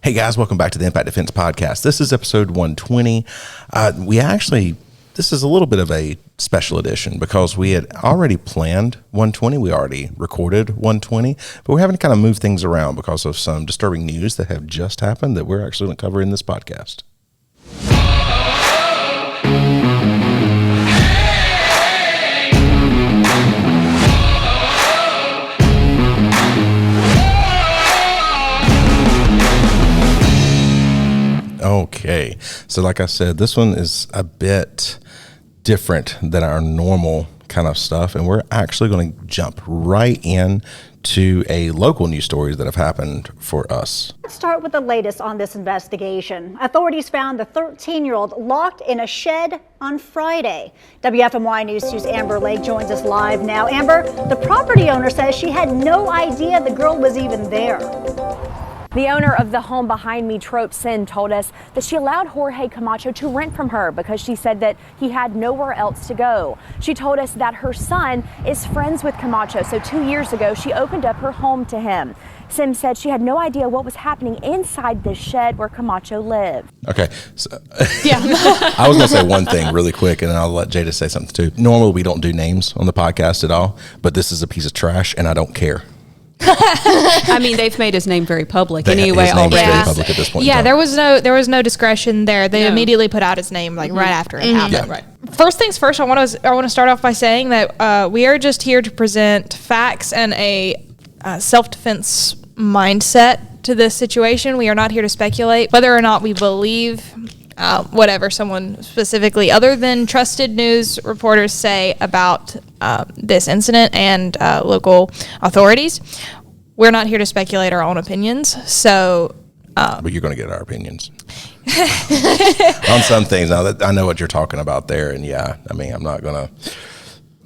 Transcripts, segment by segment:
Hey guys, welcome back to the Impact Defense Podcast. This is episode 120. This is a little bit of a special edition because we had already planned 120. We already recorded 120, but we're having to kind of move things around because of some disturbing news that have just happened that we're actually going to cover in this podcast. Okay, so like I said, this one is a bit different than our normal kind of stuff, and we're actually going to jump right in to a local news stories that have happened for us. Let's start with the latest on this investigation. Authorities found the 13-year-old locked in a shed on Friday. WFMY News 2's Amber Lake joins us live now. Amber, the property owner says she had no idea the girl was even there. The owner of the home behind me, Trope Sin, told us that she allowed Jorge Camacho to rent from her because she said that he had nowhere else to go. She told us that her son is friends with Camacho, so 2 years ago she opened up her home to him. Sim said she had no idea what was happening inside the shed where Camacho lived. Okay, so yeah. I was going to say one thing really quick, and then I'll let Jada say something too. Normally we don't do names on the podcast at all, but this is a piece of trash, and I don't care. I mean, they've made his name very public anyway. His name is very public at this point. Yeah, there was no discretion there. They immediately put out his name right after it happened. Yeah. Right. First things first, I want to start off by saying that we are just here to present facts and a self-defense mindset to this situation. We are not here to speculate whether or not we believe someone specifically other than trusted news reporters say about this incident and local authorities. We're not here to speculate our own opinions. So, but you're going to get our opinions on some things. Now that I know what you're talking about there, and I'm not going to.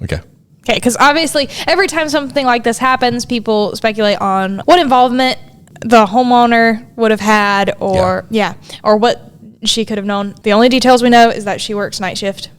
Okay, because obviously every time something like this happens, people speculate on what involvement the homeowner would have had, or what she could have known. The only details we know is that she works night shift,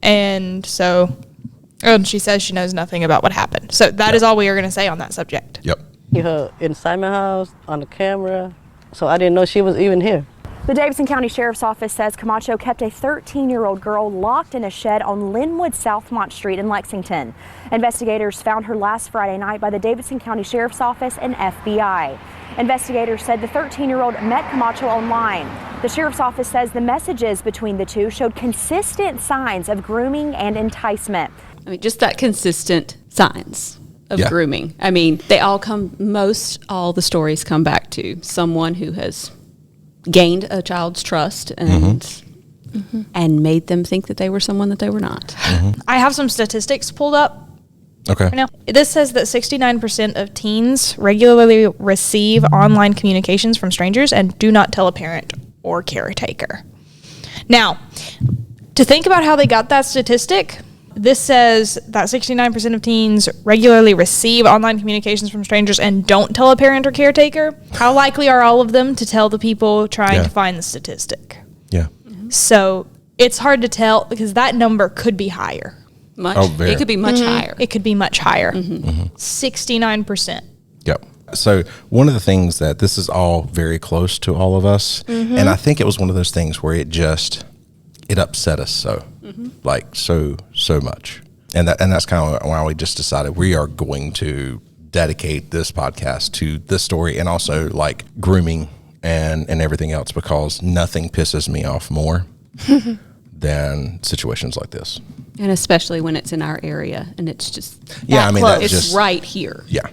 and she says she knows nothing about what happened. So that is all we are going to say on that subject. Yep. Her inside my house on the camera, so I didn't know she was even here. The Davidson County Sheriff's Office says Camacho kept a 13-year-old girl locked in a shed on Linwood Southmont Street in Lexington. Investigators found her last Friday night by the Davidson County Sheriff's Office and FBI. Investigators said the 13-year-old met Camacho online. The Sheriff's Office says the messages between the two showed consistent signs of grooming and enticement. I mean, just that consistent signs of grooming. I mean, all the stories come back to someone who has gained a child's trust and made them think that they were someone that they were not. Mm-hmm. I have some statistics pulled up. Okay. Right now, this says that 69% of teens regularly receive online communications from strangers and do not tell a parent or caretaker. Now, to think about how they got that statistic, this says that 69% of teens regularly receive online communications from strangers and don't tell a parent or caretaker. How likely are all of them to tell the people trying to find the statistic? Yeah. So it's hard to tell because that number could be higher. It could be much higher. It could be much higher. 69%. Yep. So one of the things that this is all very close to all of us, and I think it was one of those things where it upset us so much, and that's kind of why we just decided we are going to dedicate this podcast to this story and also like grooming and everything else, because nothing pisses me off more than situations like this. And especially when it's in our area and it's just it's right here. Yeah.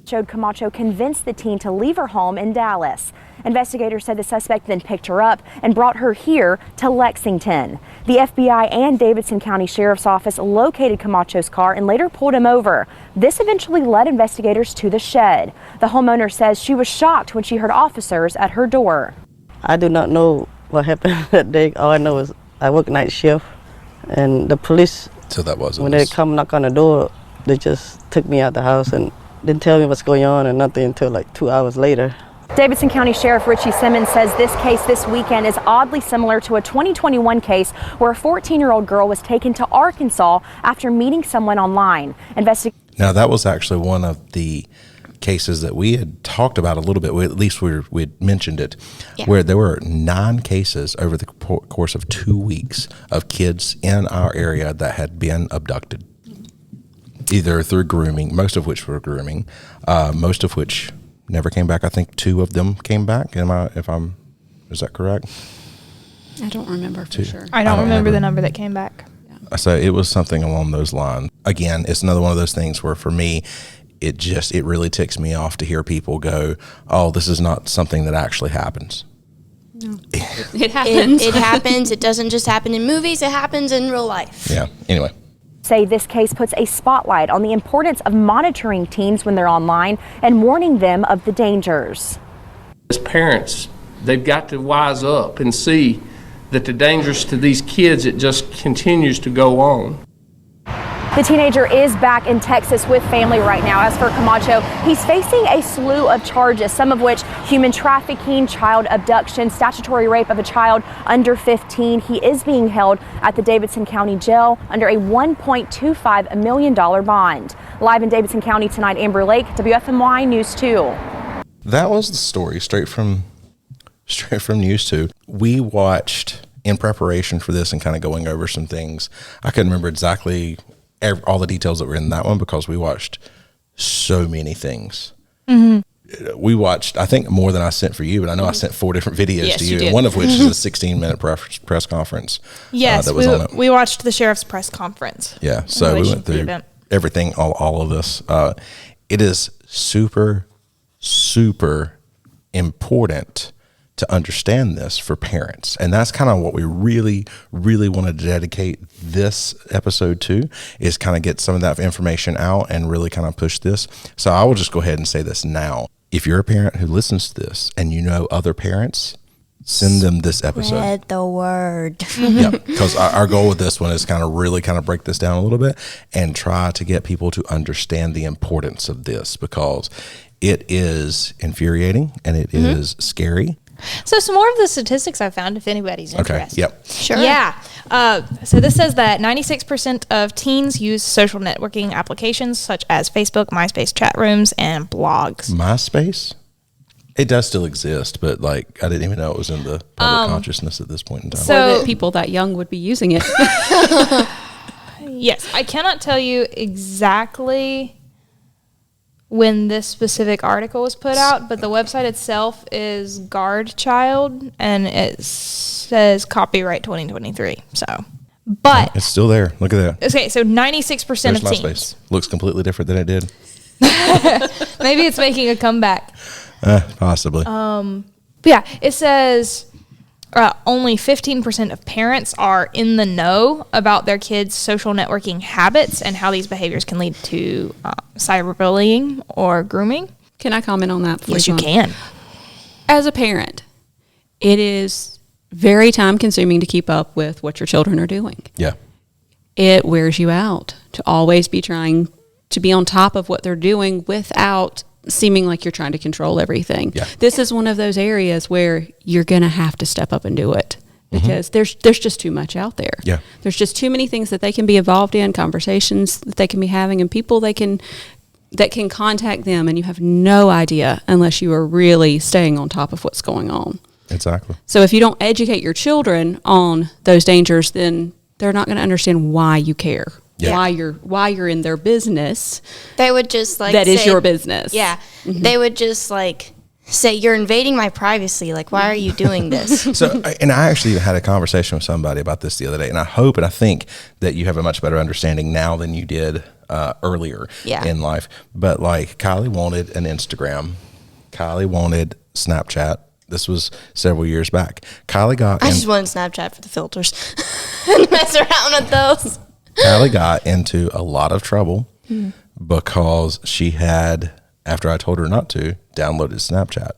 Showed Camacho convinced the teen to leave her home in Dallas. Investigators said the suspect then picked her up and brought her here to Lexington. The FBI and Davidson County Sheriff's Office located Camacho's car and later pulled him over. This eventually led investigators to the shed. The homeowner says she was shocked when she heard officers at her door. I do not know what happened that day. All I know is I work night shift, and the police, when they come knock on the door, they just took me out the house and didn't tell me what's going on or nothing until like 2 hours later. Davidson County Sheriff Richie Simmons says this case this weekend is oddly similar to a 2021 case where a 14-year-old girl was taken to Arkansas after meeting someone online. Now, that was actually one of the cases that we had talked about a little bit, at least we had mentioned it, Yeah. where there were 9 cases over the course of 2 weeks of kids in our area that had been abducted, either through grooming, most of which were grooming, most of which never came back. I think 2 of them came back. Is that correct? I don't remember for sure. I don't remember the number that came back. So it was something along those lines. Again, it's another one of those things where for me, it really ticks me off to hear people go, "Oh, this is not something that actually happens." No. It happens. It happens. It doesn't just happen in movies. It happens in real life. Yeah. Anyway. Say this case puts a spotlight on the importance of monitoring teens when they're online and warning them of the dangers. As parents, they've got to wise up and see that the dangers to these kids, it just continues to go on. The teenager is back in Texas with family right now. As for Camacho, he's facing a slew of charges, some of which human trafficking, child abduction, statutory rape of a child under 15. He is being held at the Davidson County Jail under a $1.25 million bond. Live in Davidson County tonight, Amber Lake, WFMY News 2. That was the story straight from News 2. We watched in preparation for this and kind of going over some things. I couldn't remember exactly all the details that were in that one because we watched so many things. Mm-hmm. We watched, I think, more than I sent for you, but I know I sent 4 different videos to you, and one of which is a 16-minute press conference. Yes, that was on it. We watched the sheriff's press conference. Yeah, so we went through everything, all of this. It is super, super important to understand this for parents. And that's kind of what we really, really want to dedicate this episode to, is kind of get some of that information out and really kind of push this. So I will just go ahead and say this now. If you're a parent who listens to this and you know other parents, send them this episode. Spread the word. Yeah, because our goal with this one is kind of break this down a little bit and try to get people to understand the importance of this, because it is infuriating and it is scary. So some more of the statistics I found, if anybody's interested. Okay, yep. Sure. Yeah. So this says that 96% of teens use social networking applications such as Facebook, MySpace chat rooms, and blogs. MySpace? It does still exist, but I didn't even know it was in the public consciousness at this point in time. So that people that young would be using it. Yes. I cannot tell you exactly when this specific article was put out, but the website itself is Guard Child, and it says copyright 2023. So, but it's still there. Look at that. Okay, so 96% of MySpace. teens. Looks completely different than it did. Maybe it's making a comeback. Possibly. Yeah, it says only 15% of parents are in the know about their kids' social networking habits and how these behaviors can lead to cyberbullying or grooming. Can I comment on that? Yes, you can. As a parent, it is very time consuming to keep up with what your children are doing. Yeah. It wears you out to always be trying to be on top of what they're doing without seeming like you're trying to control everything. Yeah. This is one of those areas where you're going to have to step up and do it, because there's just too much out there. Yeah. There's just too many things that they can be involved in, conversations that they can be having, and people that can contact them, and you have no idea unless you are really staying on top of what's going on. Exactly. So if you don't educate your children on those dangers, then they're not going to understand why you care. Yeah. Why you're in their business. They would just that is your business. Yeah. Mm-hmm. They would just say, you're invading my privacy. Why are you doing this? So, and I actually had a conversation with somebody about this the other day, and I hope and I think that you have a much better understanding now than you did earlier in life. But Kylie wanted an Instagram. Kylie wanted Snapchat. This was several years back. Kylie got... I just wanted Snapchat for the filters and mess around with those. Kylie got into a lot of trouble because she had, after I told her not to, downloaded Snapchat.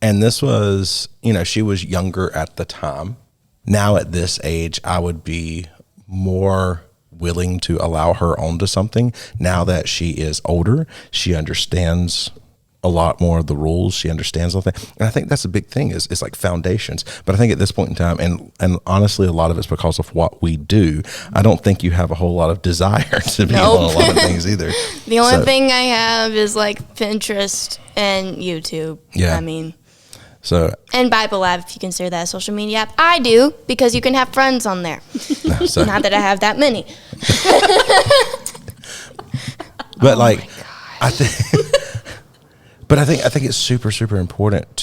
And this was, she was younger at the time. Now at this age, I would be more willing to allow her onto something. Now that she is older, she understands a lot more of the rules. She understands all that. And I think that's a big thing is like foundations. But I think at this point in time, and honestly, a lot of it's because of what we do. I don't think you have a whole lot of desire to be on a lot of things either. The only thing I have is like Pinterest and YouTube. Yeah. I mean, and Bible app, if you consider that a social media app. I do, because you can have friends on there. Not that I have that many. But I think, but I think it's super, super important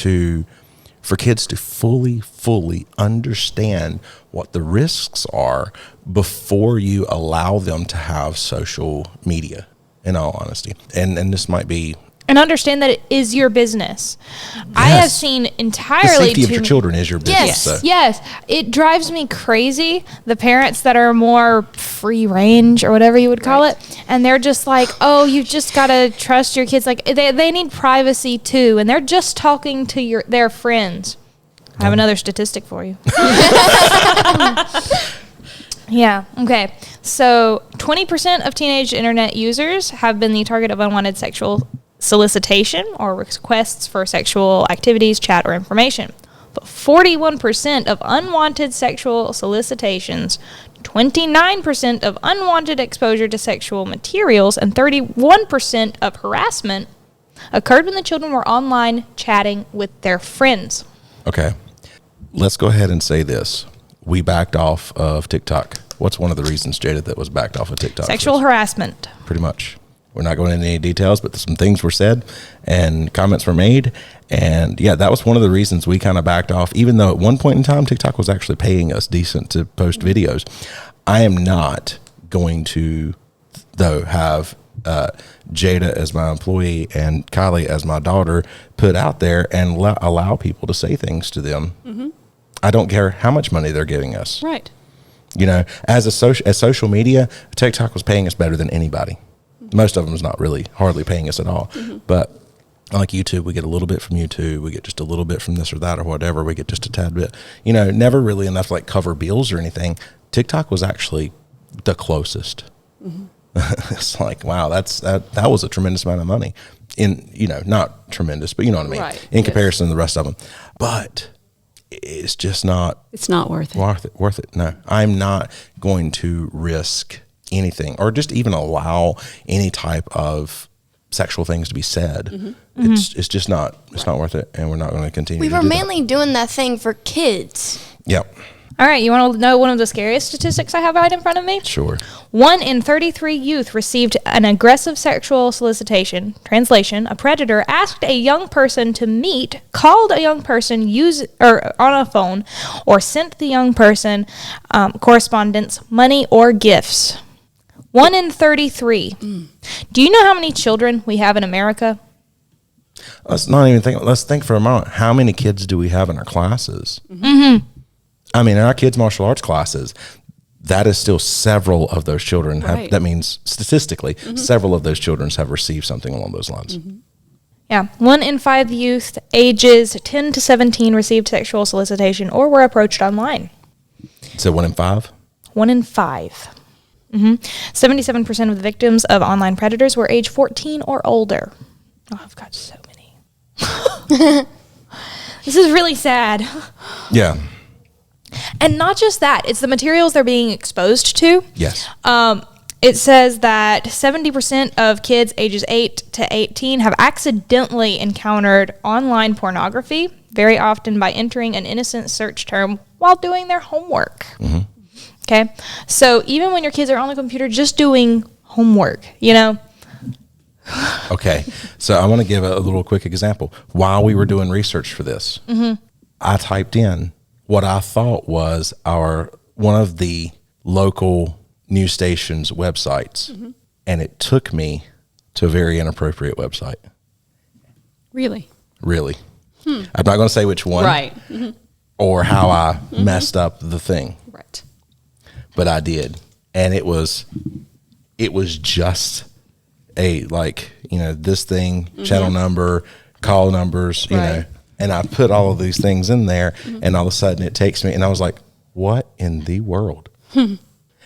for kids to fully understand what the risks are before you allow them to have social media, in all honesty. And this might be, and understand that it is your business. Yes. I have seen entirely the safety of your children is your business. Yes. It drives me crazy, the parents that are more free range or whatever you would call it, and they're just like, oh, you just got to trust your kids. Like they need privacy too, and they're just talking to their friends. I have another statistic for you. Yeah, okay. So 20% of teenage internet users have been the target of unwanted sexual solicitation or requests for sexual activities, chat, or information. But 41% of unwanted sexual solicitations, 29% of unwanted exposure to sexual materials, and 31% of harassment occurred when the children were online chatting with their friends. Okay. Let's go ahead and say this. We backed off of TikTok. What's one of the reasons, Jada, that was backed off of TikTok? Sexual harassment. Pretty much. We're not going into any details, but some things were said and comments were made. And yeah, that was one of the reasons we kind of backed off, even though at one point in time, TikTok was actually paying us decent to post videos. I am not going to, though, have Jada as my employee and Kylie as my daughter put out there and allow people to say things to them. Mm-hmm. I don't care how much money they're giving us. Right. You know, as social media, TikTok was paying us better than anybody. Most of them is not really hardly paying us at all. Mm-hmm. But like YouTube, we get a little bit from YouTube. We get just a little bit from this or that or whatever. We get just a tad bit. You know, never really enough to like cover bills or anything. TikTok was actually the closest. Mm-hmm. It's like, wow, that was a tremendous amount of money. Not tremendous, but you know what I mean? Right. In comparison to the rest of them. But it's just not. It's not worth it. Worth it. No, I'm not going to risk anything or just even allow any type of sexual things to be said. Mm-hmm. It's just not. It's not worth it, and we're not going to continue. We were mainly doing that thing for kids. Yep. All right, you want to know one of the scariest statistics I have right in front of me? Sure. 1 in 33 youth received an aggressive sexual solicitation. Translation: a predator asked a young person to meet, called a young person on a phone, or sent the young person correspondence, money, or gifts. 1 in 33. Do you know how many children we have in America? Let's not even think. Let's think for a moment. How many kids do we have in our classes? Mm-hmm. I mean, in our kids' martial arts classes, that is still several of those children have. That means statistically, several of those children have received something along those lines. Mm-hmm. Yeah, 1 in 5 youth ages 10 to 17 received sexual solicitation or were approached online. So 1 in 5? 1 in 5. 77% of the victims of online predators were age 14 or older. Oh, I've got so many. This is really sad. Yeah. And not just that, it's the materials they're being exposed to. Yes. It says that 70% of kids ages 8 to 18 have accidentally encountered online pornography, very often by entering an innocent search term while doing their homework. Mm-hmm. Okay? So even when your kids are on the computer just doing homework, you know? Okay. So I want to give a little quick example. While we were doing research for this, I typed in what I thought was one of the local news stations' websites, and it took me to a very inappropriate website. Really? I'm not going to say which one, right? Or how I messed up the thing, right? But I did, and it was just this thing, channel number, call numbers, you know. And I put all of these things in there, and all of a sudden it takes me, and I was like, what in the world? And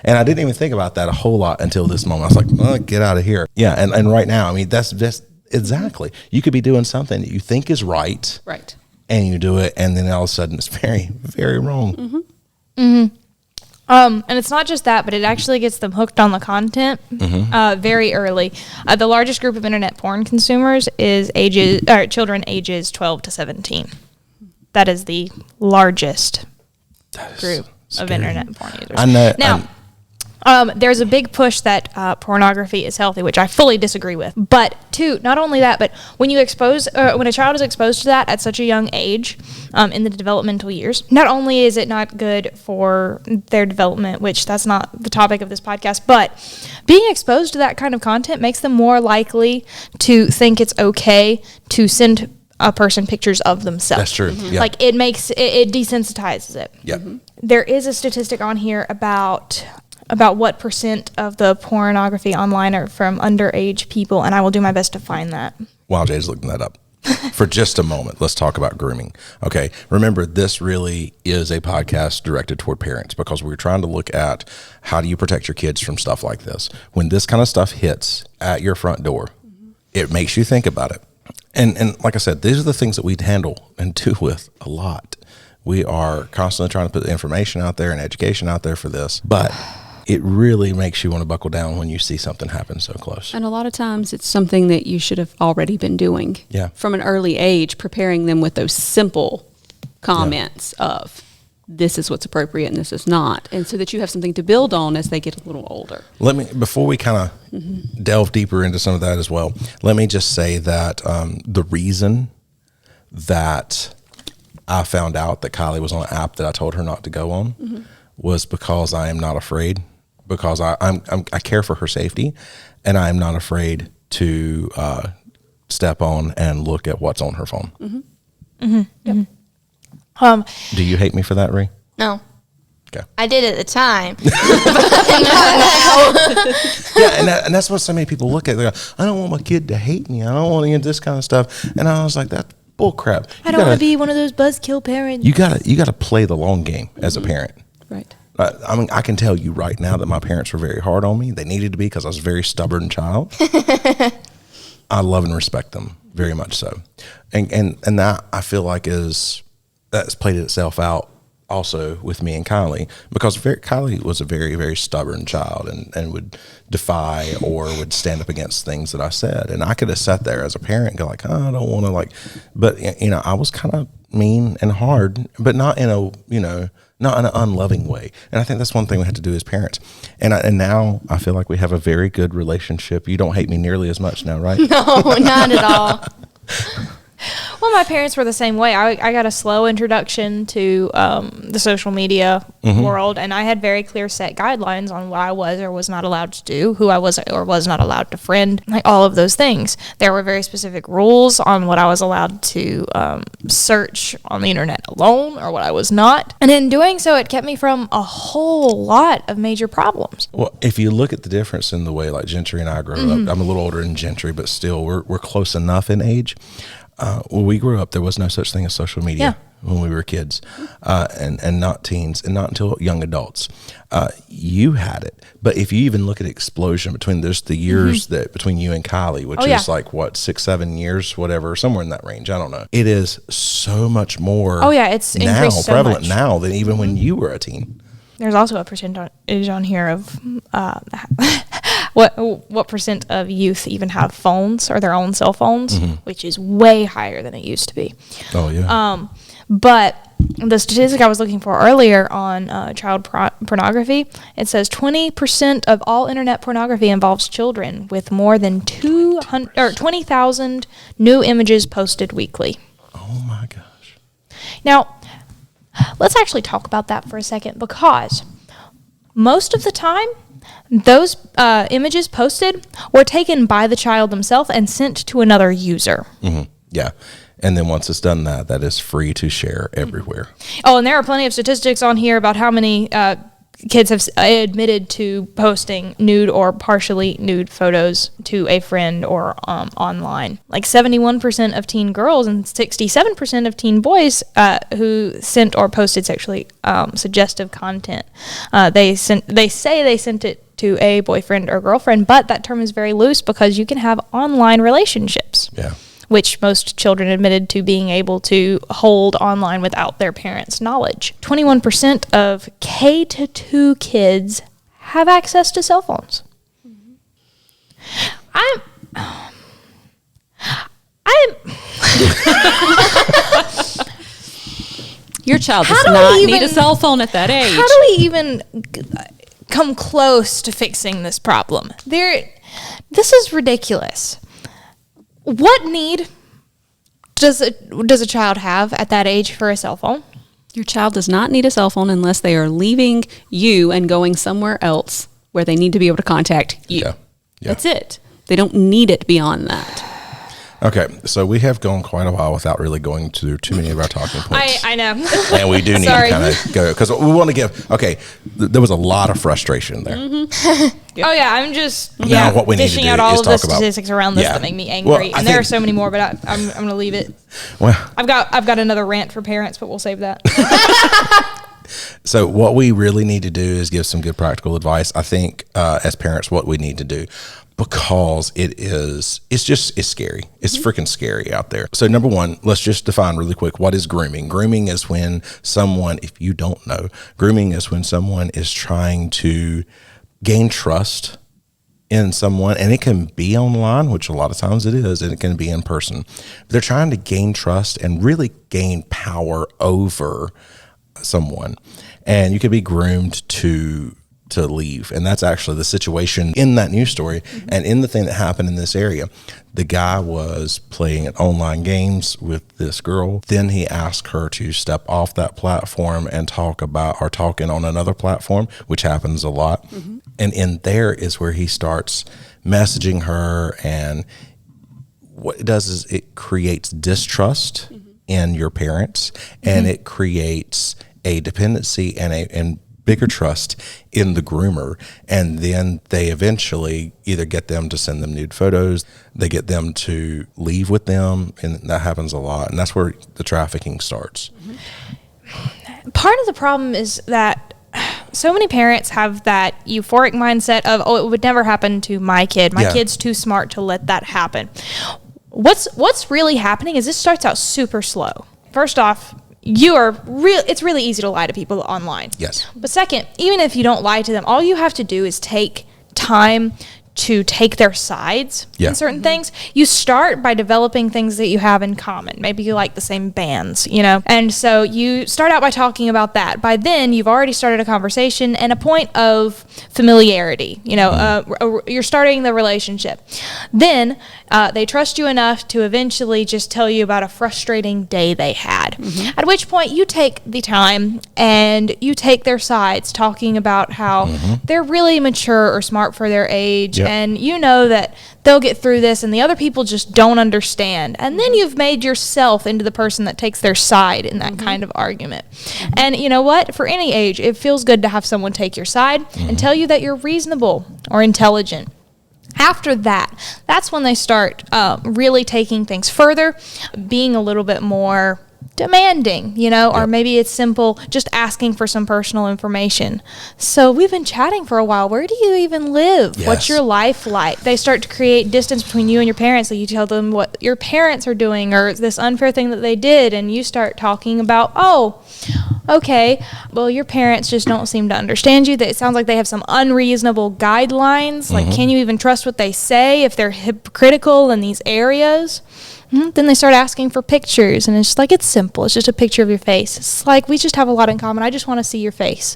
I didn't even think about that a whole lot until this moment. I was like, oh, get out of here. Yeah, and right now, I mean, that's just, Exactly. You could be doing something that you think is right. Right. And you do it, and then all of a sudden it's very, very wrong. Mm-hmm. Mm-hmm. And it's not just that, but it actually gets them hooked on the content very early. The largest group of internet porn consumers is children ages 12 to 17. That is the largest group of internet porn users. I know. Now, there's a big push that pornography is healthy, which I fully disagree with. But not only that, but when a child is exposed to that at such a young age, in the developmental years, not only is it not good for their development, which that's not the topic of this podcast, but being exposed to that kind of content makes them more likely to think it's okay to send a person pictures of themselves. That's true. Mm-hmm. Like it desensitizes it. Yeah. Mm-hmm. There is a statistic on here about what percent of the pornography online are from underage people, and I will do my best to find that. While Jay's looking that up, for just a moment, let's talk about grooming. Okay, remember, this really is a podcast directed toward parents because we're trying to look at how do you protect your kids from stuff like this. When this kind of stuff hits at your front door, it makes you think about it. And like I said, these are the things that we handle and do with a lot. We are constantly trying to put the information out there and education out there for this, but it really makes you want to buckle down when you see something happen so close. And a lot of times it's something that you should have already been doing from an early age, preparing them with those simple comments of this is what's appropriate and this is not. And so that you have something to build on as they get a little older. Before we kind of delve deeper into some of that as well, let me just say that the reason that I found out that Kylie was on an app that I told her not to go on was because I am not afraid. Because I care for her safety, and I am not afraid to step on and look at what's on her phone. Mm-hmm. Mm-hmm. Yep. Do you hate me for that, Ree? No. Okay. I did at the time. And that's what so many people look at. They go, I don't want my kid to hate me. I don't want to get this kind of stuff. And I was like, that's bull crap. I don't want to be one of those buzzkill parents. You gotta play the long game as a parent. Right. I mean, I can tell you right now that my parents were very hard on me. They needed to be because I was a very stubborn child. I love and respect them very much so. And that I feel like that's played itself out also with me and Kylie, because Kylie was a very, very stubborn child and would defy or would stand up against things that I said. And I could have sat there as a parent and go like, oh, I don't want to but I was kind of mean and hard, but not in not in an unloving way. And I think that's one thing we have to do as parents. And now I feel like we have a very good relationship. You don't hate me nearly as much now, right? No, not at all. Well, my parents were the same way. I got a slow introduction to the social media world, and I had very clear set guidelines on what I was or was not allowed to do, who I was or was not allowed to friend, like all of those things. There were very specific rules on what I was allowed to search on the internet alone or what I was not. And in doing so, it kept me from a whole lot of major problems. Well, if you look at the difference in the way like Jentry and I grew up, I'm a little older than Jentry, but still we're close enough in age. When we grew up, there was no such thing as social media when we were kids, and not teens, and not until young adults. You had it, but if you even look at explosion between the years that between you and Kylie, which is like what 6-7 years, whatever, somewhere in that range. I don't know. It is so much more. Oh yeah, it's now increased so prevalent much. now than even when you were a teen. There's also a percentage on here of what percent of youth even have phones or their own cell phones, which is way higher than it used to be. Oh yeah. But the statistic I was looking for earlier on child pornography, it says 20% of all internet pornography involves children, with more than 20,000 new images posted weekly. Oh my gosh. Now, let's actually talk about that for a second, because most of the time, those images posted were taken by the child themselves and sent to another user. Yeah. And then once it's done that is free to share everywhere. Oh, and there are plenty of statistics on here about how many kids have admitted to posting nude or partially nude photos to a friend or online. Like 71% of teen girls and 67% of teen boys who sent or posted sexually suggestive content. They say they sent it to a boyfriend or girlfriend, but that term is very loose because you can have online relationships. Yeah. Which most children admitted to being able to hold online without their parents' knowledge. 21% of K-2 kids have access to cell phones. Your child does not need a cell phone at that age. How do we even come close to fixing this problem? This is ridiculous. What need does a child have at that age for a cell phone? Your child does not need a cell phone unless they are leaving you and going somewhere else where they need to be able to contact you. Yeah. That's it. They don't need it beyond that. Okay, so we have gone quite a while without really going through too many of our talking points. I know. And we do need to kind of go, because we want to give, there was a lot of frustration there. Mm-hmm. Oh, yeah, I'm just now what we need to dishing do out all is of the talk about statistics around this that make me angry. Well, and there are so many more, but I'm going to leave it. Well, I've got another rant for parents, but we'll save that. So what we really need to do is give some good practical advice, I think, as parents, what we need to do. Because it's scary. It's freaking scary out there. So number one, let's just define really quick, what is grooming? Grooming is when someone, if you don't know, grooming is when someone is trying to gain trust in someone, and it can be online, which a lot of times it is, and it can be in person. They're trying to gain trust and really gain power over someone. And you can be groomed to leave. And that's actually the situation in that news story. Mm-hmm. And in the thing that happened in this area, the guy was playing online games with this girl. Then he asked her to step off that platform and talking on another platform, which happens a lot. Mm-hmm. And in there is where he starts messaging her. And what it does is it creates distrust in your parents, and it creates a dependency and bigger trust in the groomer. And then they eventually either get them to send them nude photos, they get them to leave with them, and that happens a lot. And that's where the trafficking starts. Part of the problem is that so many parents have that euphoric mindset of, oh, it would never happen to my kid. My kid's too smart to let that happen. What's really happening is this starts out super slow. First off, it's really easy to lie to people online. Yes. But second, even if you don't lie to them, all you have to do is take time to take their sides in certain things. You start by developing things that you have in common. Maybe you like the same bands, and so you start out by talking about that. By then, you've already started a conversation and a point of familiarity. You're starting the relationship. Then they trust you enough to eventually just tell you about a frustrating day they had. Mm-hmm. At which point, you take the time and you take their sides, talking about how they're really mature or smart for their age. Yep. And you know that they'll get through this and the other people just don't understand. And then you've made yourself into the person that takes their side in that kind of argument. And you know what? For any age, it feels good to have someone take your side and tell you that you're reasonable or intelligent. After that, that's when they start really taking things further, being a little bit more demanding, or maybe it's simple, just asking for some personal information. So we've been chatting for a while. Where do you even live? Yes. What's your life like? They start to create distance between you and your parents. So you tell them what your parents are doing or this unfair thing that they did, and you start talking about, oh, okay, well, your parents just don't seem to understand you. It sounds like they have some unreasonable guidelines. Like, can you even trust what they say if they're hypocritical in these areas? Then they start asking for pictures, and it's like, it's simple. It's just a picture of your face. It's like, we just have a lot in common. I just want to see your face,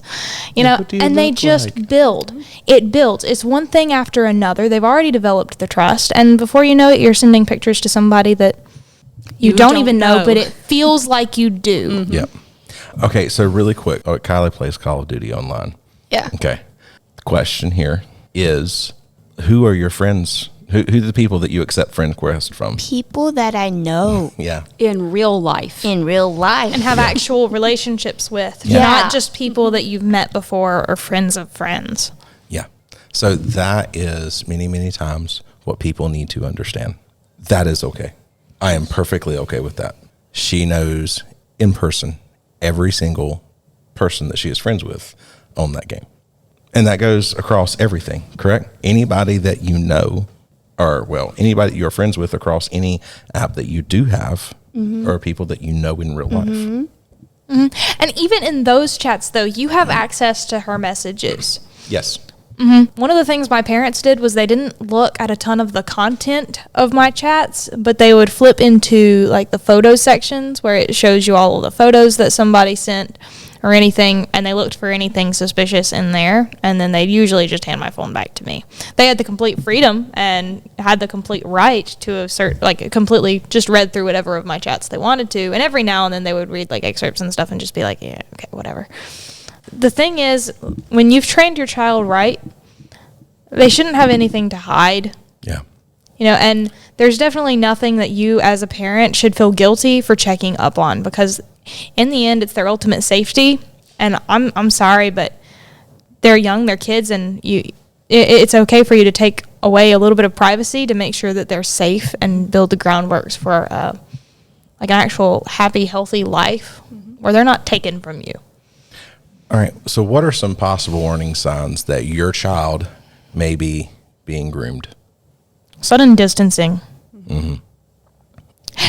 and they just build. It builds. It's one thing after another. They've already developed the trust, and before you know it, you're sending pictures to somebody that you don't even know, but it feels like you do. Yep. Okay, so really quick, Kylie plays Call of Duty online. Yeah. Okay. The question here is, who are your friends? Who are the people that you accept friend requests from? People that I know. Yeah. In real life. In real life. And have actual relationships with. Yeah. Not just people that you've met before or friends of friends. Yeah. So that is many, many times what people need to understand. That is okay. I am perfectly okay with that. She knows in person every single person that she is friends with on that game. And that goes across everything, correct? Anybody that you know, or well, anybody that you're friends with across any app that you do have, are people that you know in real life. And even in those chats, though, you have access to her messages. Yes. One of the things my parents did was they didn't look at a ton of the content of my chats, but they would flip into like the photo sections where it shows you all of the photos that somebody sent or anything, and they looked for anything suspicious in there, and then they'd usually just hand my phone back to me. They had the complete freedom and had the complete right to assert, like, completely just read through whatever of my chats they wanted to, and every now and then they would read, like, excerpts and stuff and just be like, yeah, okay, whatever. The thing is, when you've trained your child right, they shouldn't have anything to hide. Yeah. You know, and there's definitely nothing that you as a parent should feel guilty for checking up on, because in the end, it's their ultimate safety. And I'm sorry, but they're young, they're kids, and it's okay for you to take away a little bit of privacy to make sure that they're safe and build the groundworks for like an actual happy, healthy life where they're not taken from you. All right. So what are some possible warning signs that your child may be being groomed? Sudden distancing.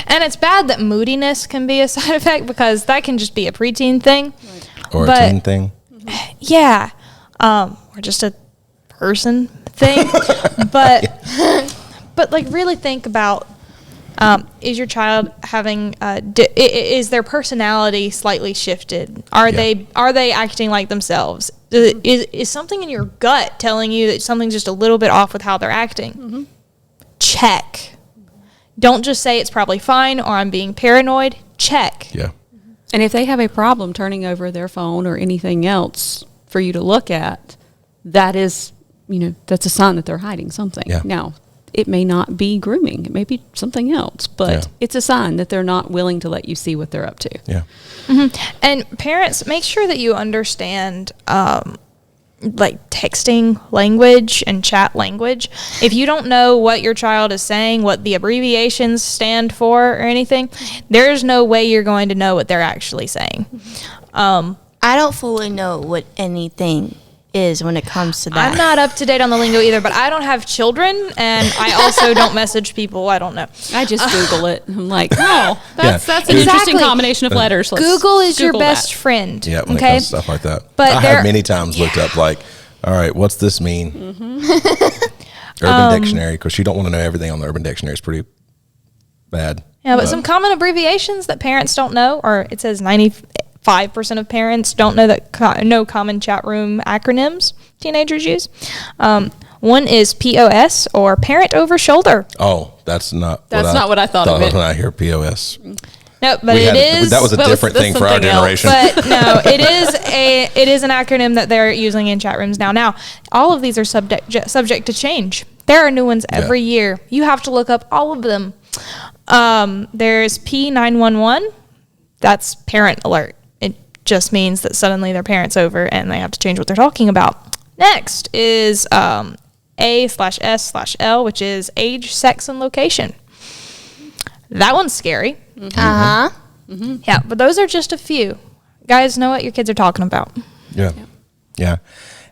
And it's bad that moodiness can be a side effect, because that can just be a preteen thing. Or a teen thing. Yeah. Or just a person thing. But like, really think about, is your child having, is their personality slightly shifted? Are they acting like themselves? Is something in your gut telling you that something's just a little bit off with how they're acting? Check. Don't just say it's probably fine or I'm being paranoid. Check. Yeah. And if they have a problem turning over their phone or anything else for you to look at, that is, that's a sign that they're hiding something. Yeah. Now, it may not be grooming. It may be something else, but it's a sign that they're not willing to let you see what they're up to. Yeah. And parents, make sure that you understand like texting language and chat language. If you don't know what your child is saying, what the abbreviations stand for or anything, there's no way you're going to know what they're actually saying. I don't fully know what anything is when it comes to that. I'm not up to date on the lingo either, but I don't have children, and I also don't message people. I don't know. I just Google it. I'm like, oh, that's an Exactly. interesting combination of letters. Let's Google is your Google best that. friend. Yeah, when it comes to stuff like that. But I have many times looked up like, all right, what's this mean? Urban Dictionary, because you don't want to know everything on the Urban Dictionary. It's pretty bad. Yeah, but some common abbreviations that parents don't know, or it says 95% of parents don't know that no common chat room acronyms teenagers use. One is POS, or parent over shoulder. Oh, that's not what I thought of it. When I hear POS. No, but it is. That was a different thing for our generation. But no, it is an acronym that they're using in chat rooms now. Now, all of these are subject to change. There are new ones every year. You have to look up all of them. There's P911. That's parent alert. It just means that suddenly their parent's over and they have to change what they're talking about. Next is A/S/L, which is age, sex, and location. That one's scary. Yeah, but those are just a few. Guys, know what your kids are talking about. Yeah.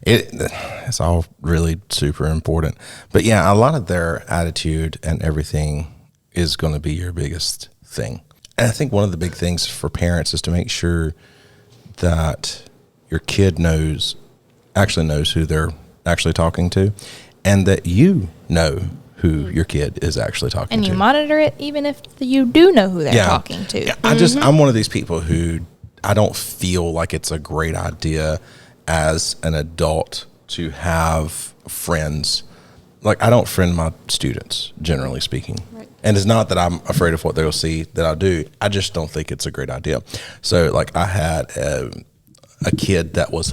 It's all really super important. But yeah, a lot of their attitude and everything is going to be your biggest thing. And I think one of the big things for parents is to make sure that your kid actually knows who they're actually talking to, and that you know who your kid is actually talking to. And you monitor it even if you do know who they're talking to. Yeah, I'm one of these people who I don't feel like it's a great idea as an adult to have friends. Like, I don't friend my students, generally speaking. Right. And it's not that I'm afraid of what they'll see that I do. I just don't think it's a great idea. So, like, I had a kid that was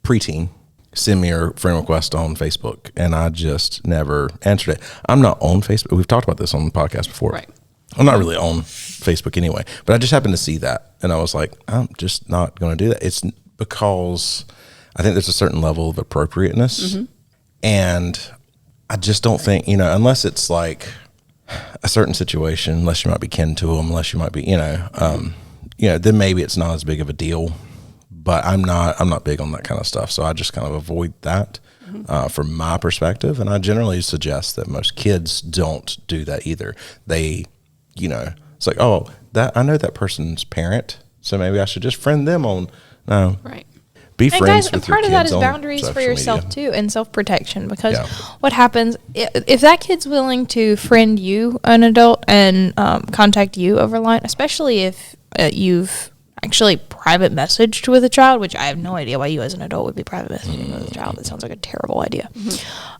preteen send me a friend request on Facebook, and I just never answered it. I'm not on Facebook. We've talked about this on the podcast before. Right. I'm not really on Facebook anyway, but I just happened to see that, and I was like, I'm just not going to do that. It's because I think there's a certain level of appropriateness, and I just don't think, unless it's like a certain situation, unless you might be kin to them, unless you might be, then maybe it's not as big of a deal. but I'm not big on that kind of stuff. So I just kind of avoid that from my perspective. And I generally suggest that most kids don't do that either. They, it's like, oh, that I know that person's parent, so maybe I should just friend them on. No, right. Be friends with your kids. Part of that is boundaries for yourself media. too, and self-protection. Because what happens if that kid's willing to friend you, an adult, and contact you over line, especially if you've actually private messaged with a child, which I have no idea why you as an adult would be private messaging with a child. That sounds like a terrible idea.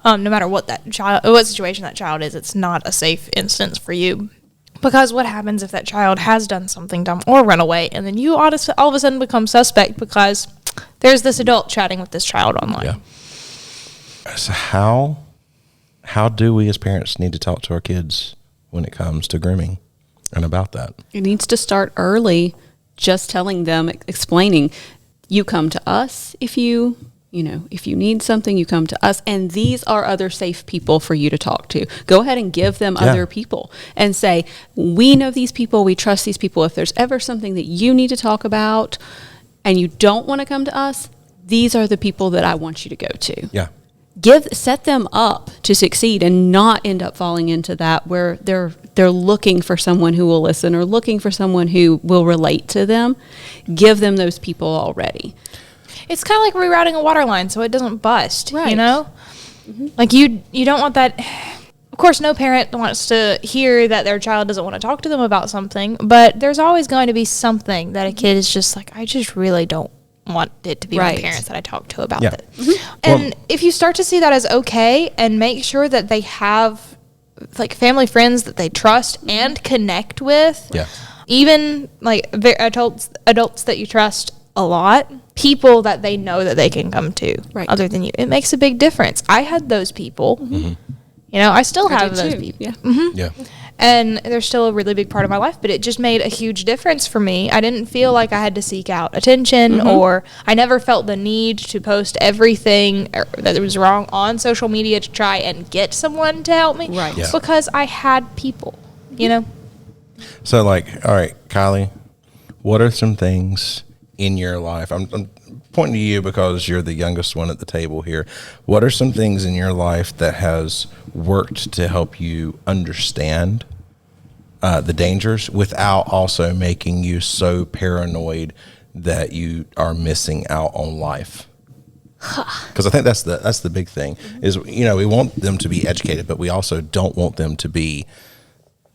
No matter what what situation that child is, it's not a safe instance for you. Because what happens if that child has done something dumb or run away, and then you all of a sudden become suspect because there's this adult chatting with this child online. Yeah. So how do we as parents need to talk to our kids when it comes to grooming and about that? It needs to start early, just telling them, explaining, you come to us if you need something, you come to us, and these are other safe people for you to talk to. Go ahead and give them other people and say, we know these people, we trust these people. If there's ever something that you need to talk about and you don't want to come to us, these are the people that I want you to go to. Yeah. Set them up to succeed and not end up falling into that where they're looking for someone who will listen or looking for someone who will relate to them. Give them those people already. It's kind of like rerouting a water line so it doesn't bust, right. Like you don't want that. Of course, no parent wants to hear that their child doesn't want to talk to them about something, but there's always going to be something that a kid is just like, I just really don't want it to be my parents that I talk to about it. And if you start to see that as okay, and make sure that they have like family friends that they trust and connect with, even like adults that you trust a lot, people that they know that they can come to other than you, it makes a big difference. I had those people. I still have those people. And they're still a really big part of my life, but it just made a huge difference for me. I didn't feel like I had to seek out attention, or I never felt the need to post everything that was wrong on social media to try and get someone to help me. Because I had people, So all right, Kylie, what are some things in your life? I'm pointing to you because you're the youngest one at the table here. What are some things in your life that has worked to help you understand the dangers without also making you so paranoid that you are missing out on life? Because I think that's the big thing is, we want them to be educated, but we also don't want them to be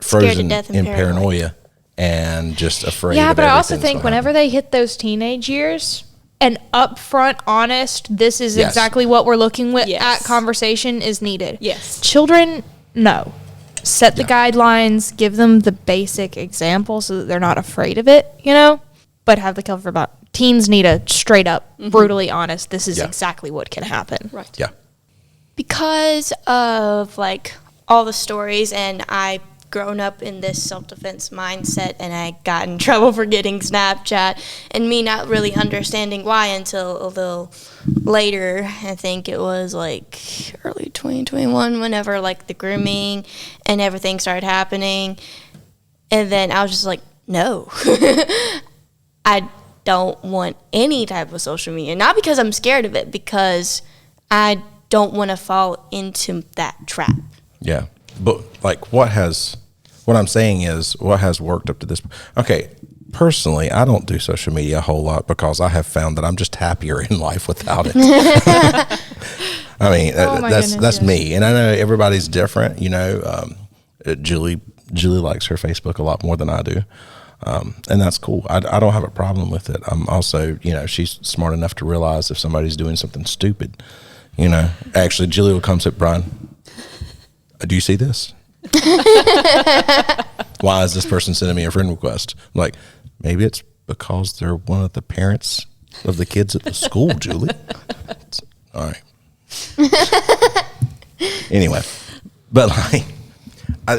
frozen in paranoia and just afraid. Yeah, but I also think whenever they hit those teenage years, an upfront, honest, this is exactly what we're looking at conversation is needed. Yes. Children, no. Set the guidelines, give them the basic example so that they're not afraid of it, but have the cover about teens need a straight up, brutally honest, this is exactly what can happen. Right. Yeah. Because of all the stories, and I've grown up in this self-defense mindset, and I got in trouble for getting Snapchat, and me not really understanding why until a little later. I think it was early 2021 whenever the grooming and everything started happening, and then I was just like, no. I don't want any type of social media, not because I'm scared of it, because I don't want to fall into that trap. Yeah. But what I'm saying is what has worked up to this. Okay. Personally, I don't do social media a whole lot because I have found that I'm just happier in life without it. I mean, that's me. And I know everybody's different, Julie likes her Facebook a lot more than I do. And that's cool. I don't have a problem with it. I'm also, she's smart enough to realize if somebody's doing something stupid, actually Julie will come say, Brian, do you see this? Why is this person sending me a friend request? I'm like, maybe it's because they're one of the parents of the kids at the school, Julie. All right. Anyway, but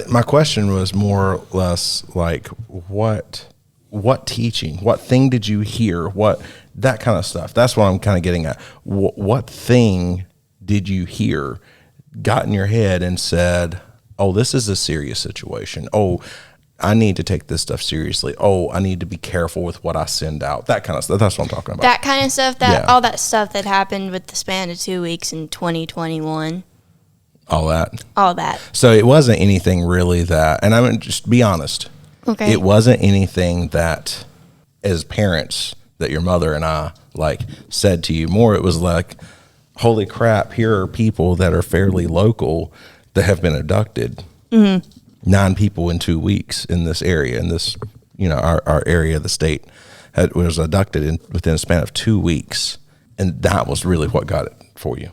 my question was more or less what teaching, what thing did you hear, that kind of stuff. That's what I'm kind of getting at. What thing did you hear, got in your head and said, oh, this is a serious situation. Oh, I need to take this stuff seriously. Oh, I need to be careful with what I send out. That kind of stuff. That's what I'm talking about. That kind of stuff, all that stuff that happened with the span of 2 weeks in 2021. All that. All that. So it wasn't anything really that, and I'm going to just be honest. Okay. It wasn't anything that, as parents, that your mother and I, like, said to you. More, it was like, holy crap, here are people that are fairly local that have been abducted. 9 people in 2 weeks in this area, in this, our area of the state was abducted within a span of 2 weeks. And that was really what got it for you.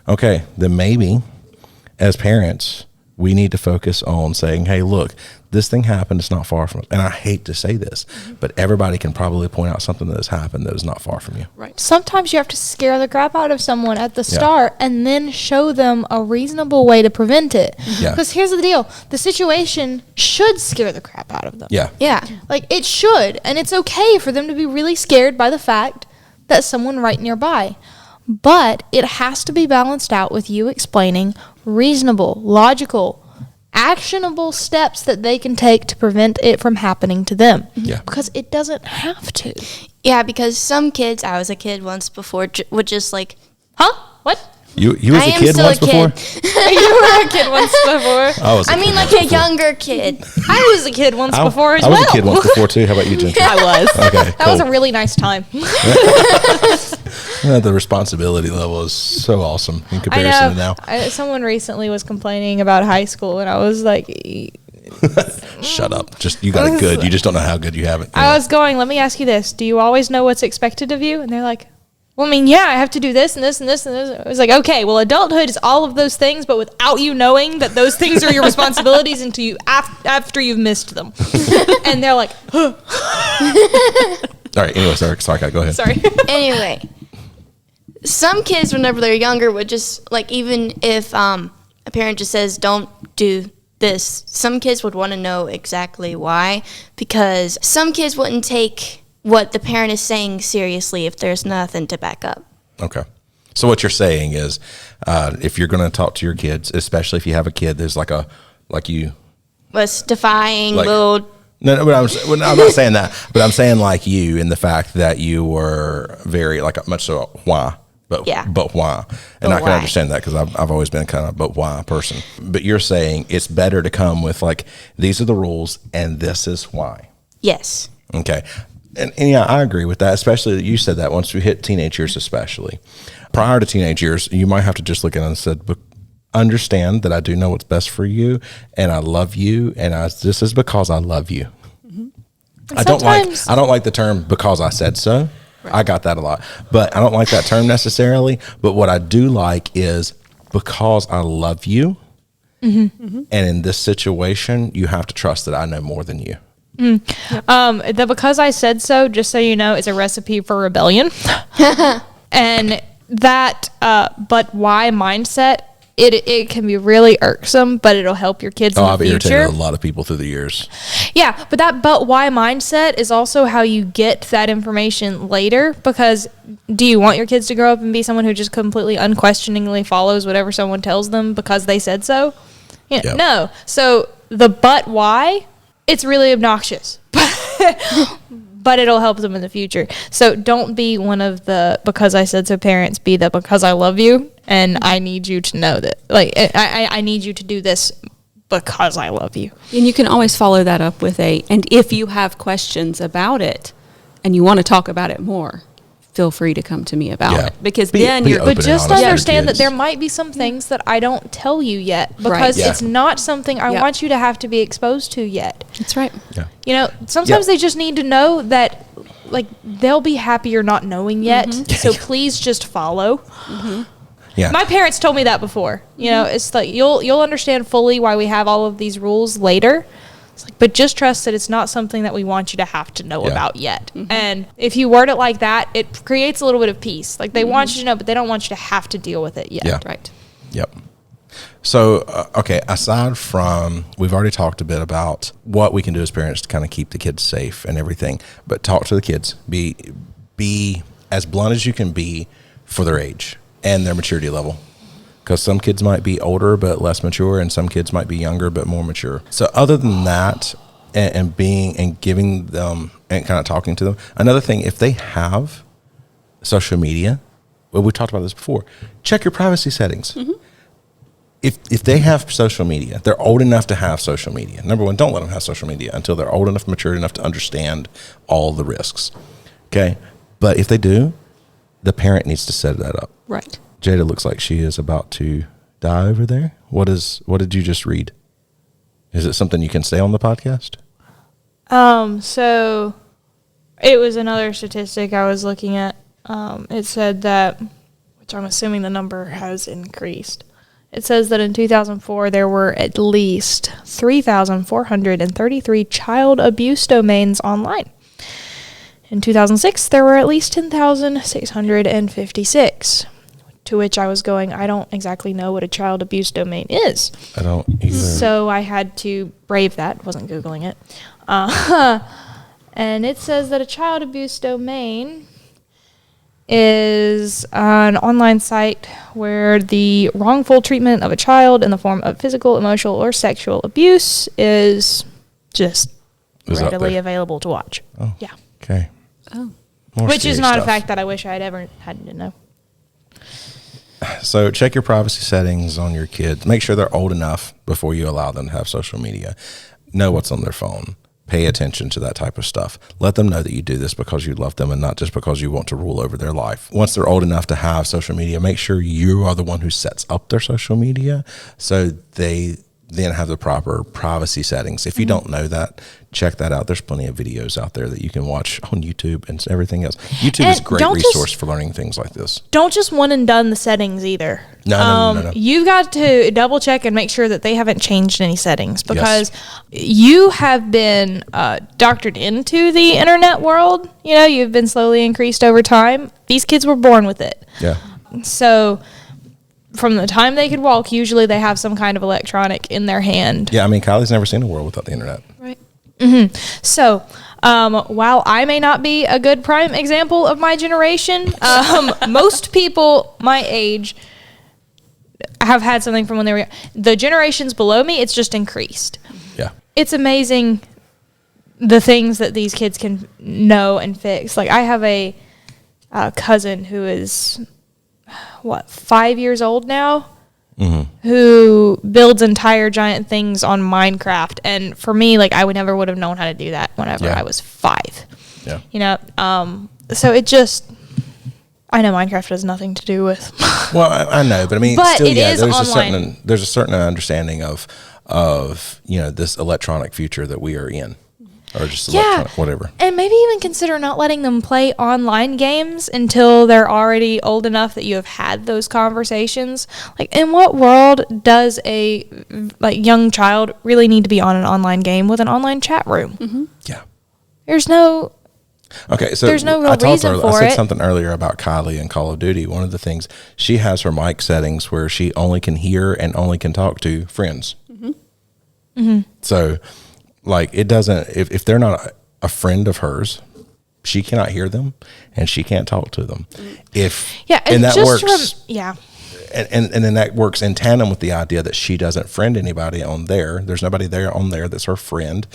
Okay, then maybe as parents, we need to focus on saying, hey, look, this thing happened. It's not far from us. And I hate to say this, but everybody can probably point out something that has happened that is not far from you. Right. Sometimes you have to scare the crap out of someone at the start and then show them a reasonable way to prevent it. Because here's the deal. The situation should scare the crap out of them. Yeah. Like, it should. And it's okay for them to be really scared by the fact that someone right nearby. But it has to be balanced out with you explaining reasonable, logical, actionable steps that they can take to prevent it from happening to them. Because it doesn't have to. Yeah, because some kids, I was a kid once before, would just like, huh? What? You was a kid once before? You were a kid once before. I mean, like a younger kid. I was a kid once before as well. I was a kid once before too. How about you, Jentry? I was. Okay, that was a really nice time. The responsibility level is so awesome in comparison to now. Someone recently was complaining about high school, and I was like, shut up. Just, you got it good. You just don't know how good you have it. I was going, let me ask you this. Do you always know what's expected of you? And they're like, well, I mean, yeah, I have to do this and this and this and this. I was like, okay, well, adulthood is all of those things, but without you knowing that those things are your responsibilities until you after you've missed them. And they're like, huh. All right, anyway, sorry, go ahead. Sorry. Anyway, some kids, whenever they're younger, would just, like, even if a parent just says, don't do this, some kids would want to know exactly why, because some kids wouldn't take what the parent is saying seriously if there's nothing to back up. Okay. So what you're saying is, if you're going to talk to your kids, especially if you have a kid, there's was defying like, little. No, but I'm not saying that, but I'm saying like you in the fact that you were very, like, much so why, but why, and I can understand that because I've always been kind of but why person. But you're saying it's better to come with like, these are the rules and this is why. Yes. Okay. And yeah, I agree with that, especially you said that once we hit teenage years, especially. Prior to teenage years, you might have to just look at it and said, understand that I do know what's best for you, and I love you, and this is because I love you. I don't like the term because I said so. Right. I got that a lot, but I don't like that term necessarily. But what I do like is because I love you, and in this situation, you have to trust that I know more than you. The because I said so, just so you know, is a recipe for rebellion. And that but why mindset, it can be really irksome, but it'll help your kids in the future. I've irritated a lot of people through the years. Yeah, but that but why mindset is also how you get that information later, because do you want your kids to grow up and be someone who just completely unquestioningly follows whatever someone tells them because they said so? Yeah, yep. No. So the but why, it's really obnoxious, but it'll help them in the future. So don't be one of the because I said so parents, be the because I love you and I need you to know that, like, I need you to do this because I love you. And you can always follow that up with and if you have questions about it and you want to talk about it more, feel free to come to me about it, because then you're. But just understand that there might be some things that I don't tell you yet because it's not something I want you to have to be exposed to yet. That's right. Yeah. You know, sometimes they just need to know that, like, they'll be happier not knowing yet. So please just follow. Yeah. My parents told me that before. You know, it's like you'll understand fully why we have all of these rules later. It's like, but just trust that it's not something that we want you to have to know about yet. And if you word it like that, it creates a little bit of peace. Like, they want you to know, but they don't want you to have to deal with it yet. Yeah. Right. Yep. So, okay, aside from, we've already talked a bit about what we can do as parents to kind of keep the kids safe and everything, but talk to the kids. Be as blunt as you can be for their age and their maturity level. because some kids might be older but less mature, and some kids might be younger but more mature. So other than that, and giving them and kind of talking to them, another thing, if they have social media, well, we talked about this before, check your privacy settings. Mm-hmm. If they have social media, they're old enough to have social media. Number one, don't let them have social media until they're old enough, mature enough to understand all the risks. Okay? But if they do, the parent needs to set that up. Right. Jada looks like she is about to die over there. What did you just read? Is it something you can say on the podcast? So it was another statistic I was looking at. It said that, which I'm assuming the number has increased. It says that in 2004, there were at least 3,433 child abuse domains online. In 2006, there were at least 10,656, to which I was going, I don't exactly know what a child abuse domain is. I don't either. So I had to brave that, wasn't Googling it. And it says that a child abuse domain is an online site where the wrongful treatment of a child in the form of physical, emotional, or sexual abuse is just readily available to watch. Oh, yeah. Okay. Oh. Which is not a fact that I wish I had ever had to know. So check your privacy settings on your kids. Make sure they're old enough before you allow them to have social media. Know what's on their phone. Pay attention to that type of stuff. Let them know that you do this because you love them and not just because you want to rule over their life. Once they're old enough to have social media, make sure you are the one who sets up their social media so they then have the proper privacy settings. If you don't know that, check that out. There's plenty of videos out there that you can watch on YouTube and everything else. YouTube is a great resource for learning things like this. Don't just one and done the settings either. No. You've got to double check and make sure that they haven't changed any settings, because you have been doctored into the internet world. You know, you've been slowly increased over time. These kids were born with it. Yeah. So from the time they could walk, usually they have some kind of electronic in their hand. Yeah, I mean, Kylie's never seen a world without the internet. Right. Mm-hmm. So, while I may not be a good prime example of my generation, most people my age have had something from when they were young. The generations below me, it's just increased. Yeah. It's amazing the things that these kids can know and fix. Like, I have a cousin who is 5 years old now, who builds entire giant things on Minecraft. And for me, like, I would have known how to do that whenever I was 5. Yeah. You know, so it just, I know Minecraft has nothing to do with. Well, I know, but I mean, but still, it is online. There's a certain understanding of this electronic future that we are in. Or just electronic, whatever. And maybe even consider not letting them play online games until they're already old enough that you have had those conversations. Like, in what world does a young child really need to be on an online game with an online chat room? Mm-hmm. Yeah. There's no real reason for it. I said something earlier about Kylie and Call of Duty. One of the things, she has her mic settings where she only can hear and only can talk to friends. Mm-hmm. Mm-hmm. So, like, it doesn't, if they're not a friend of hers, she cannot hear them and she can't talk to them. And then that works in tandem with the idea that she doesn't friend anybody on there. There's nobody there on there that's her friend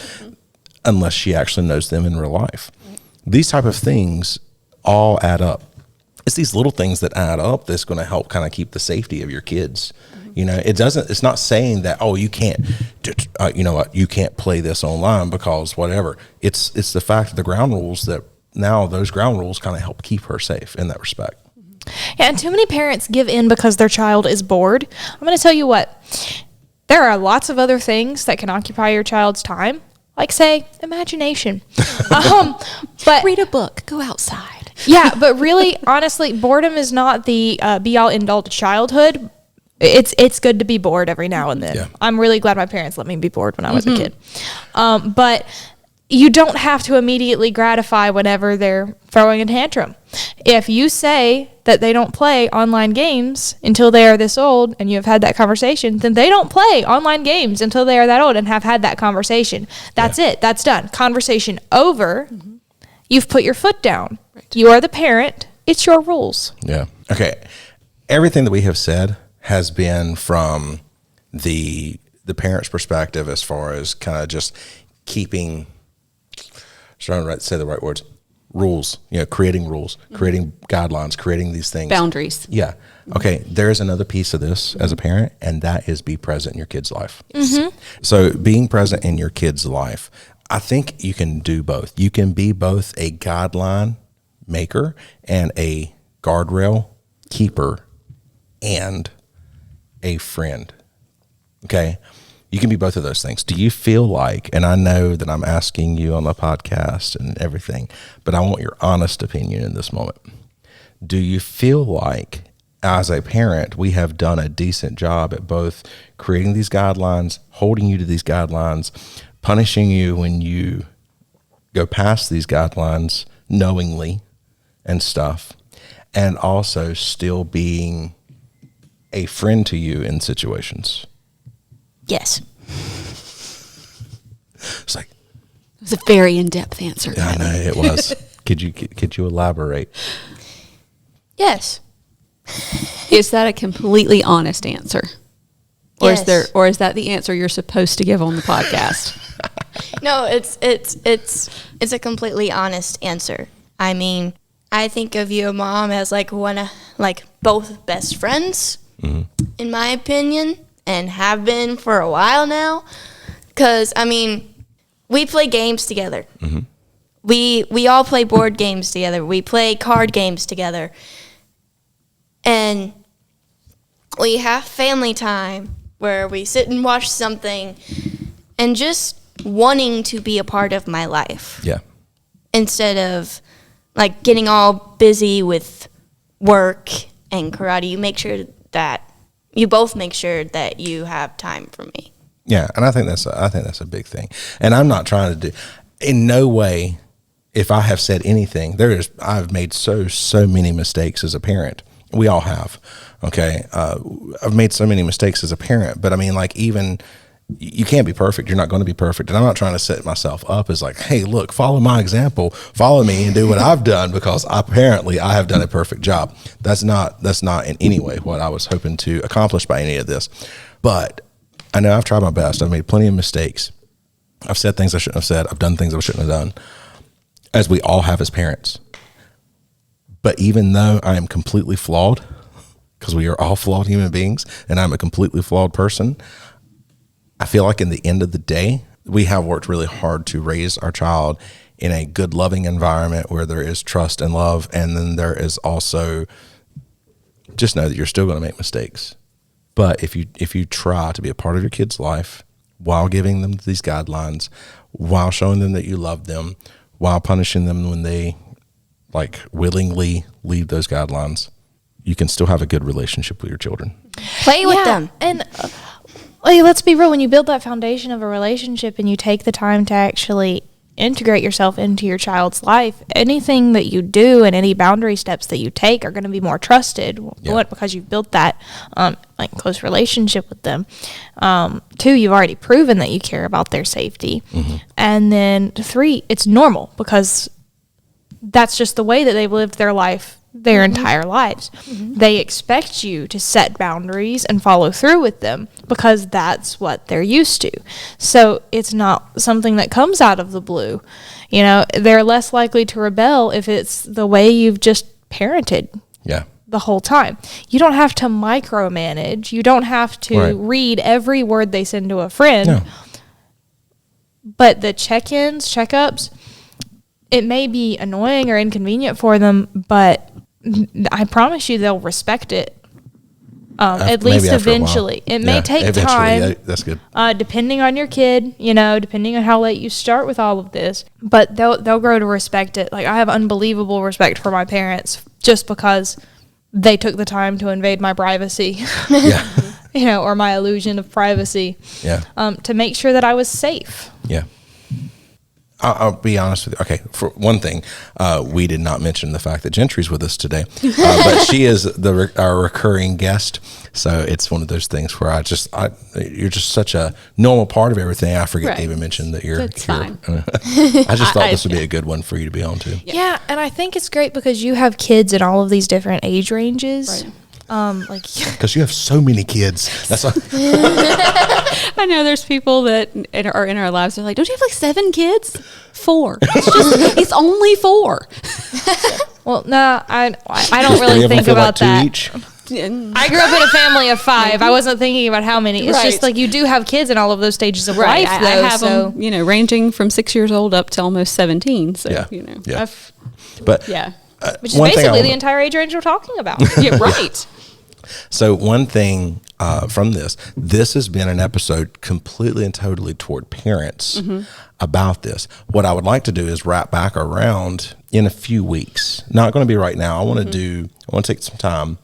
unless she actually knows them in real life. These type of things all add up. It's these little things that add up that's going to help kind of keep the safety of your kids. You know, it's not saying that, you can't, you can't play this online because whatever. It's the fact of the ground rules that now those ground rules kind of help keep her safe in that respect. Yeah, and too many parents give in because their child is bored. I'm going to tell you what, there are lots of other things that can occupy your child's time, like, say, imagination. But read a book, go outside. Yeah, but really, honestly, boredom is not the be-all, end-all to childhood. It's good to be bored every now and then. Yeah. I'm really glad my parents let me be bored when I was a kid. But you don't have to immediately gratify whenever they're throwing a tantrum. If you say that they don't play online games until they are this old and you have had that conversation, then they don't play online games until they are that old and have had that conversation. That's it. That's done. Conversation over. Mm-hmm. You've put your foot down. Right. You are the parent. It's your rules. Yeah. Okay. Everything that we have said has been from the parent's perspective as far as kind of just keeping, trying to say the right words, rules, creating rules, creating guidelines, creating these things. Boundaries. Yeah. Okay, there's another piece of this as a parent, and that is be present in your kid's life. Mm-hmm. So being present in your kid's life, I think you can do both. You can be both a guideline maker and a guardrail keeper and a friend. Okay? You can be both of those things. Do you feel like, and I know that I'm asking you on the podcast and everything, but I want your honest opinion in this moment. Do you feel like, as a parent, we have done a decent job at both creating these guidelines, holding you to these guidelines, punishing you when you go past these guidelines knowingly and stuff, and also still being a friend to you in situations? Yes. It's like, it was a very in-depth answer. I know it was. Could you elaborate? Yes. Is that a completely honest answer? Or Yes. is that the answer you're supposed to give on the podcast? No, it's a completely honest answer. I mean, I think of you, Mom, as both best friends, in my opinion, and have been for a while now. Because, I mean, we play games together. Mm-hmm. We all play board games together. We play card games together. And we have family time where we sit and watch something and just wanting to be a part of my life. Yeah. Instead of getting all busy with work and karate, you both make sure that you have time for me. Yeah, and I think that's a big thing. And I'm not trying to do, in no way, if I have said anything, I've made so many mistakes as a parent. We all have. Okay, I've made so many mistakes as a parent, but I mean, even you can't be perfect. You're not going to be perfect, and I'm not trying to set myself up as hey, look, follow my example, follow me, and do what I've done because apparently I have done a perfect job. That's not in any way what I was hoping to accomplish by any of this. But I know I've tried my best. I've made plenty of mistakes. I've said things I shouldn't have said. I've done things I shouldn't have done, as we all have as parents. But even though I am completely flawed, because we are all flawed human beings, and I'm a completely flawed person, I feel like in the end of the day, we have worked really hard to raise our child in a good, loving environment where there is trust and love. And then there is also, just know that you're still going to make mistakes. But if you try to be a part of your kid's life while giving them these guidelines, while showing them that you love them, while punishing them when they willingly leave those guidelines, you can still have a good relationship with your children. Play with them. And let's be real, when you build that foundation of a relationship and you take the time to actually integrate yourself into your child's life, anything that you do and any boundary steps that you take are going to be more trusted. Yeah. One, because you've built that close relationship with them. Two, you've already proven that you care about their safety. Mm-hmm. And then three, it's normal because that's just the way that they've lived their life their entire lives. Mm-hmm. They expect you to set boundaries and follow through with them because that's what they're used to. So it's not something that comes out of the blue. They're less likely to rebel if it's the way you've just parented. Yeah. The whole time. You don't have to micromanage. You don't have to read every word they send to a friend. No. But the check-ins, checkups, it may be annoying or inconvenient for them, but I promise you they'll respect it. At least eventually. It may take time. Yeah, that's good. Depending on your kid, depending on how late you start with all of this, but they'll grow to respect it. I have unbelievable respect for my parents just because they took the time to invade my privacy. Yeah. Or my illusion of privacy. Yeah. To make sure that I was safe. Yeah. I'll be honest with you. Okay, for one thing, we did not mention the fact that Gentry's with us today, but she is our recurring guest. So it's one of those things where you're just such a normal part of everything. I forget to even mention that you're here. Fine. I just thought this would be a good one for you to be on too. Yeah, and I think it's great because you have kids in all of these different age ranges. Right. Because you have so many kids. That's why. I know there's people that are in our lives. They're like, don't you have like 7 kids? 4. It's only 4. Well, no, I don't really think about that. Each? I grew up in a family of 5. I wasn't thinking about how many. It's just like you do have kids in all of those stages of life. I have them, ranging from 6 years old up to almost 17. So, But which is basically the entire age range we're talking about. Yeah, right. So one thing from this has been an episode completely and totally toward parents about this. What I would like to do is wrap back around in a few weeks. Not going to be right now. I want to take some time,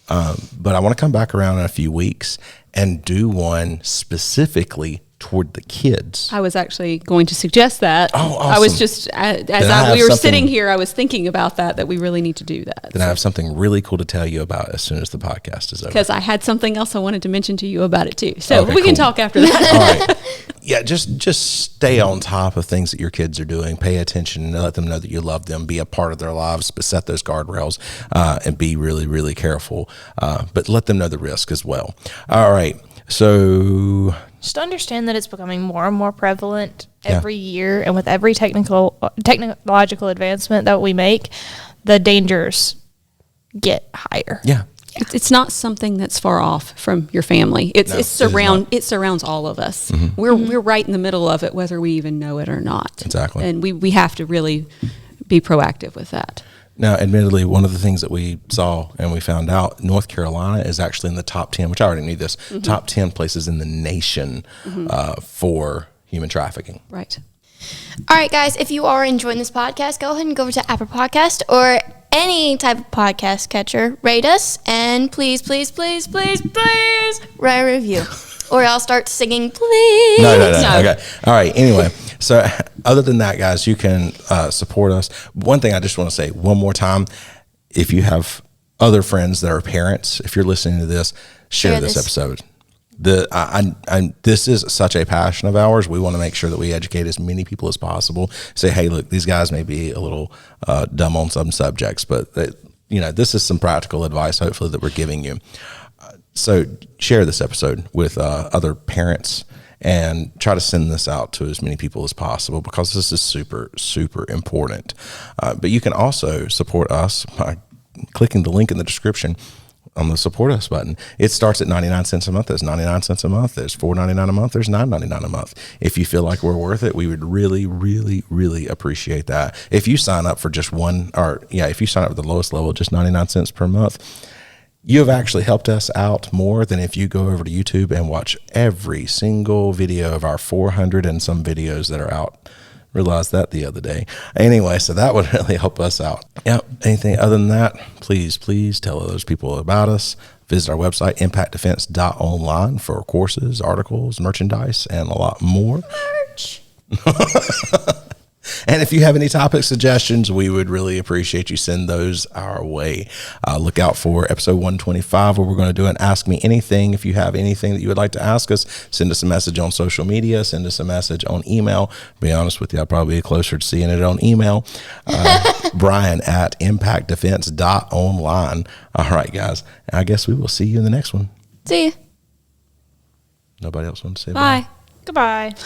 but I want to come back around in a few weeks and do one specifically toward the kids. I was actually going to suggest that. Oh, awesome. I was just, we were sitting here, I was thinking about that we really need to do that. Then I have something really cool to tell you about as soon as the podcast is over. Because I had something else I wanted to mention to you about it too. So we can talk after that. All right. Yeah, just stay on top of things that your kids are doing. Pay attention and let them know that you love them. Be a part of their lives, but set those guardrails and be really, really careful. But let them know the risk as well. All right. So just understand that it's becoming more and more prevalent every year, and with every technological advancement that we make, the dangers get higher. Yeah. It's not something that's far off from your family. It surrounds all of us. Mm-hmm. We're right in the middle of it, whether we even know it or not. Exactly. And we have to really be proactive with that. Now, admittedly, one of the things that we saw and we found out, North Carolina is actually in the top 10, which I already knew this, top 10 places in the nation for human trafficking. Right. All right, guys, if you are enjoying this podcast, go ahead and go over to Apple Podcast or any type of podcast catcher. Rate us, and please, please, please, please, please write a review. Or I'll start singing, please. No. Okay. All right. Anyway, so other than that, guys, you can support us. One thing I just want to say one more time, if you have other friends that are parents, if you're listening to this, share this episode. This is such a passion of ours. We want to make sure that we educate as many people as possible. Say, hey, look, these guys may be a little dumb on some subjects, but this is some practical advice, hopefully, that we're giving you. So share this episode with other parents and try to send this out to as many people as possible, because this is super, super important. But you can also support us by clicking the link in the description on the support us button. It starts at 99 cents a month. There's 99 cents a month. There's $4.99 a month. There's $9.99 a month. If you feel like we're worth it, we would really, really, really appreciate that. If you sign up for just if you sign up for the lowest level, just 99 cents per month, you have actually helped us out more than if you go over to YouTube and watch every single video of our 400 and some videos that are out. Realized that the other day. Anyway, so that would really help us out. Yep. Anything other than that, please tell those people about us. Visit our website, impactdefense.online, for courses, articles, merchandise, and a lot more. Merch. And if you have any topic suggestions, we would really appreciate you send those our way. Look out for episode 125, where we're going to do an Ask Me Anything. If you have anything that you would like to ask us, send us a message on social media, send us a message on email. To be honest with you, I'll probably be closer to seeing it on email. Brian at impactdefense.online. All right, guys. I guess we will see you in the next one. See you. Nobody else wants to say bye? Goodbye.